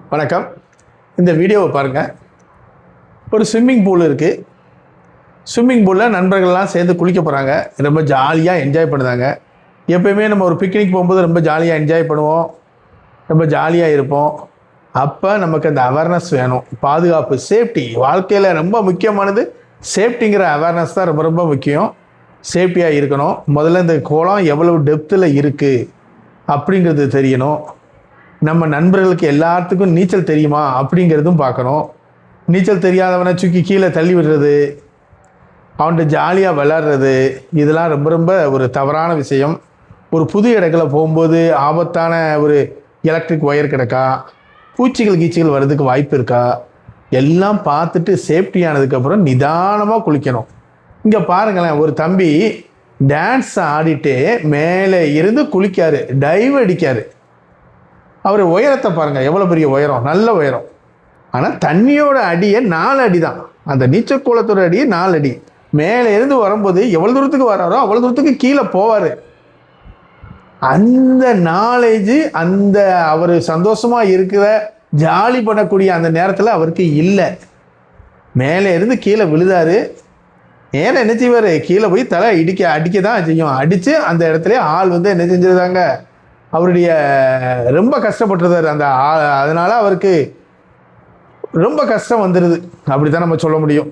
வணக்கம். இந்த வீடியோவை பாருங்கள். ஒரு ஸ்விம்மிங் பூல் இருக்குது. ஸ்விம்மிங் பூலில் நண்பர்கள்லாம் சேர்ந்து குளிக்க போகிறாங்க. ரொம்ப ஜாலியாக என்ஜாய் பண்ணுறாங்க. எப்போயுமே நம்ம ஒரு பிக்னிக் போகும்போது ரொம்ப ஜாலியாக என்ஜாய் பண்ணுவோம், ரொம்ப ஜாலியாக இருப்போம். அப்போ நமக்கு அந்த அவேர்னஸ் வேணும். பாதுகாப்பு, சேஃப்டி, வாழ்க்கையில் ரொம்ப முக்கியமானது சேஃப்டிங்கிற அவேர்னஸ் தான் ரொம்ப ரொம்ப முக்கியம். சேஃப்டியாக இருக்கணும். முதல்ல இந்த குளம் எவ்வளவு டெப்த்தில் இருக்குது அப்படிங்கிறது தெரியணும். நம்ம நண்பர்களுக்கு எல்லாத்துக்கும் நீச்சல் தெரியுமா அப்படிங்கிறதும் பார்க்கணும். நீச்சல் தெரியாதவனை தூக்கி கீழே தள்ளி விடுறது, அவன்கிட்ட ஜாலியாக விளாட்றது, இதெல்லாம் ரொம்ப ரொம்ப ஒரு தவறான விஷயம். ஒரு புது இடங்களை போகும்போது ஆபத்தான ஒரு எலக்ட்ரிக் ஒயர் கிடக்கா, பூச்சிகள் கீச்சிகள் வர்றதுக்கு வாய்ப்பு இருக்கா, எல்லாம் பார்த்துட்டு சேஃப்டியானதுக்கப்புறம் நிதானமாக குளிக்கணும். இங்கே பாருங்களேன், ஒரு தம்பி டான்ஸ் ஆடிட்டு மேலே இருந்து குளிக்காரு, டைவ் அடிக்காரு. அவர் உயரத்தை பாருங்கள், எவ்வளோ பெரிய உயரம், நல்ல உயரம். ஆனால் தண்ணியோட அடியை 4 அடி தான். அந்த நீச்சல் குளத்தோட அடியை 4 அடி. மேலே இருந்து வரும்போது எவ்வளோ தூரத்துக்கு வராரோ அவ்வளோ தூரத்துக்கு கீழே போவார். அந்த நாலேஜ், அந்த அவர் சந்தோஷமாக இருக்கிற ஜாலி பண்ணக்கூடிய அந்த நேரத்தில் அவருக்கு இல்லை. மேலே இருந்து கீழே விழுதாரு. ஏன்னா என்ன செய்வார், கீழே போய் தலை அடிக்க தான் செய்யும். அடித்து அந்த இடத்துல ஆள் வந்து என்ன செஞ்சிருந்தாங்க, அவருடைய ரொம்ப கஷ்டப்பட்டுருந்தார் அந்த அதனால் அவருக்கு ரொம்ப கஷ்டம் வந்துடுது. அப்படி தான் நம்ம சொல்ல முடியும்.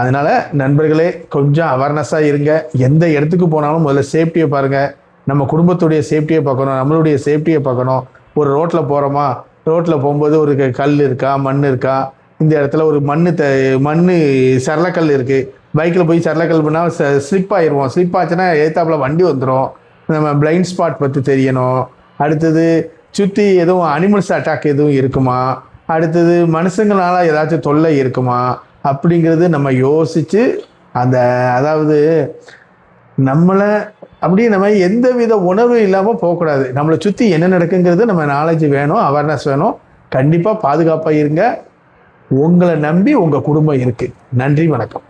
அதனால் நண்பர்களே, கொஞ்சம் அவேர்னஸாக இருங்க. எந்த இடத்துக்கு போனாலும் முதல்ல சேஃப்டியை பாருங்கள். நம்ம குடும்பத்துடைய சேஃப்டியை பார்க்கணும், நம்மளுடைய சேஃப்டியை பார்க்கணும். ஒரு ரோட்டில் போகிறோமா, ரோட்டில் போகும்போது ஒரு கல் இருக்கா, மண் இருக்கா, இந்த இடத்துல ஒரு மண் சரளக்கல் இருக்குது. பைக்கில் போய் சரளக்கல் பண்ணால் ஸ்லிப் ஆயிடுவோம். ஸ்லிப் ஆச்சுன்னா ஏத்தாப்பில் வண்டி வந்துடும். நம்ம பிளைண்ட் ஸ்பாட் பற்றி தெரியணும். அடுத்தது சுற்றி எதுவும் அனிமல்ஸ் அட்டாக் எதுவும் இருக்குமா, அடுத்தது மனுஷங்களால் ஏதாச்சும் தொல்லை இருக்குமா அப்படிங்கிறது நம்ம யோசித்து அதாவது நம்மளை அப்படியே நம்ம எந்த வித உணர்வு இல்லாமல் போகக்கூடாது. நம்மளை சுற்றி என்ன நடக்குங்கிறது நம்ம நாலேஜ் வேணும், அவேர்னஸ் வேணும். கண்டிப்பாக பாதுகாப்பாக இருங்க. உங்களை நம்பி உங்கள் குடும்பம் இருக்குது. நன்றி, வணக்கம்.